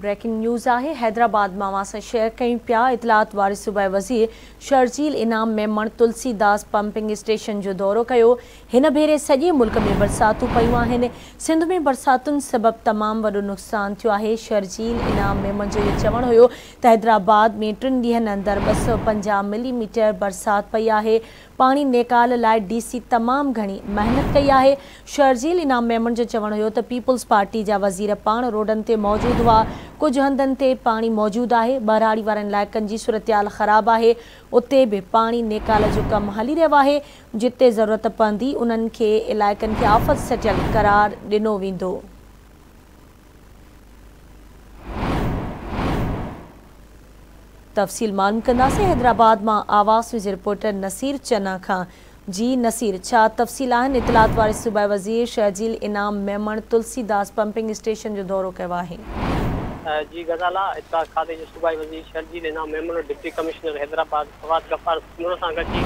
Breaking news है। हैदराबाद मां से शेयर कई पिया इतलात वारे सूबाई वज़ीर शर्जील इनाम मेमण तुलसीदास पंपिंग स्टेशन जो दौरो किया। इन भेरे सॼे मुल्क में बरसातूं पयूं आहिनि। सिंध में बरसातुनि सबब तमाम वॾो नुक़सान थियो आहे। शर्जील इनाम मेमण जो इहो चवणु हुयो त हैदराबाद में 3 ॾींहनि अंदरि 250 मिलीमीटर बरसात पई आहे। पानी निकाल लाइ DC तमाम घणी मेहनत कई है। शर्जील इनाम मेमण जो चवणु हुयो त पीपल्स पार्टी जा वज़ीर पाण रोडनि ते मौजूदु हुआ। कुछ हंधनि ते पानी मौजूदु आहे। बरहाड़ी वारनि इलाइक़नि जी सूरतहाल ख़राब आहे। उते भी पानी निकाल जो कम हली रहियो आहे। जिते ज़रूरत पवंदी उन्हनि खे इलाइक़नि खे आफ़त सटियल करार ॾिनो वेंदो। तफ़सील मालूम कंदासीं हैदराबाद मां आवाज़ न्यूज़ रिपोर्टर नसीर चना खां। जी नसीर, छा तफ़सील आहिनि? इतलात वारे सूबाई वज़ीर शर्जील इनाम मेमण तुलसीदास पंपिंग स्टेशन जो दौरो कयो आहे। जी गज़ाला इतलात खाते जो सूबाई वज़ीर शर्जील इनाम मेमण डिप्टी कमिश्नर हैदराबाद फवाद गफ़ार सां गॾिजी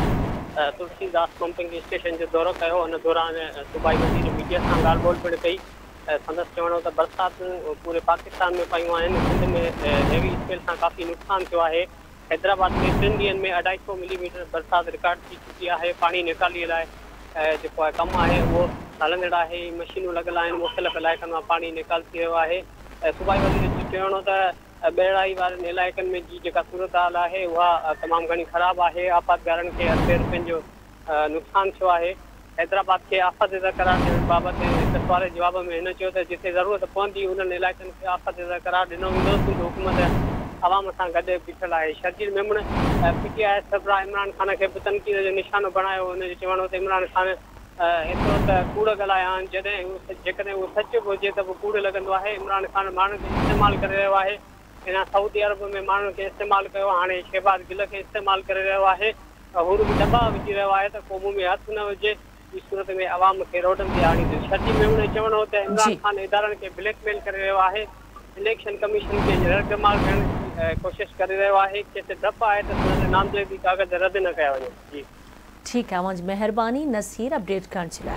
तुलसीदास पंपिंग स्टेशन जो दौरो कयो। उन दौरान सूबाई वज़ीर मीडिया सां ॻाल्हि ॿोल पिणु कई। संदसि चवणो त बरसातूं पूरे पाकिस्तान में पयूं आहिनि। सिंध में हेवी स्केल सां काफ़ी नुक़सान थियो आहे। हैदराबाद में 3 ॾींहनि में 250 मिलीमीटर बरसात रिकॉर्ड थी चुकी है। पानी निकालीअ लाइ जेको आहे कमु आहे उहो हलंदड़ आहे। मशीनूं लॻल आहिनि। मुख़्तलिफ़ इलाइक़नि मां पानी निकाल थी रहियो आहे। सूबाई वज़ीर जो चवणो त ॿेड़ाई वारनि इलाइक़नि में जी जेका सूरत हाल आहे उहा तमामु घणी ख़राबु आहे। आपातगारनि खे अरबे रुपयनि जो नुक़सान थियो आहे। हैदराबाद के आफ़त करार ॾियण बाबति हिकु सुवाल जे जवाब में हिन चयो त जिथे ज़रूरत पवंदी उन्हनि इलाइक़नि खे आफ़त करार ॾिनो वेंदो। सिंध हुकूमत आवाम सां गॾु बीठल आहे। शर्जील मेमण PTI सरबराह इमरान ख़ान खे बि तनक़ीद जो निशानो बणायो। हुनजो चवणो त इमरान ख़ान एतिरो त कूड़ ॻाल्हाया आहिनि। जेकॾहिं उहो सच बि हुजे त पोइ कूड़ लॻंदो आहे। इमरान ख़ान माण्हुनि खे इस्तेमालु करे रहियो आहे। हिन सऊदी अरब में माण्हुनि खे इस्तेमालु कयो। हाणे शहबाज़ गिल खे इस्तेमालु करे रहियो आहे। हू बि दॿाउ विझी रहियो आहे त को मुंहुं में हथु न विझे। इस सूरत में आवाम के रोडन ते आणींदो। शर्जील मेमण जो चवणो त इमरान ख़ान इदारनि के ब्लैकमेल करे रहियो आहे। इलेक्शन कमीशन के रद्दमाल करण जी कोशिश करे रहियो आहे। केतिरे डप आहे त हुनजे नामज़दगी कागज़ रद्द न कया वञनि। जी ठीक है, मुझ मेहरबानी नसीर अपडेट करण जे लाइ।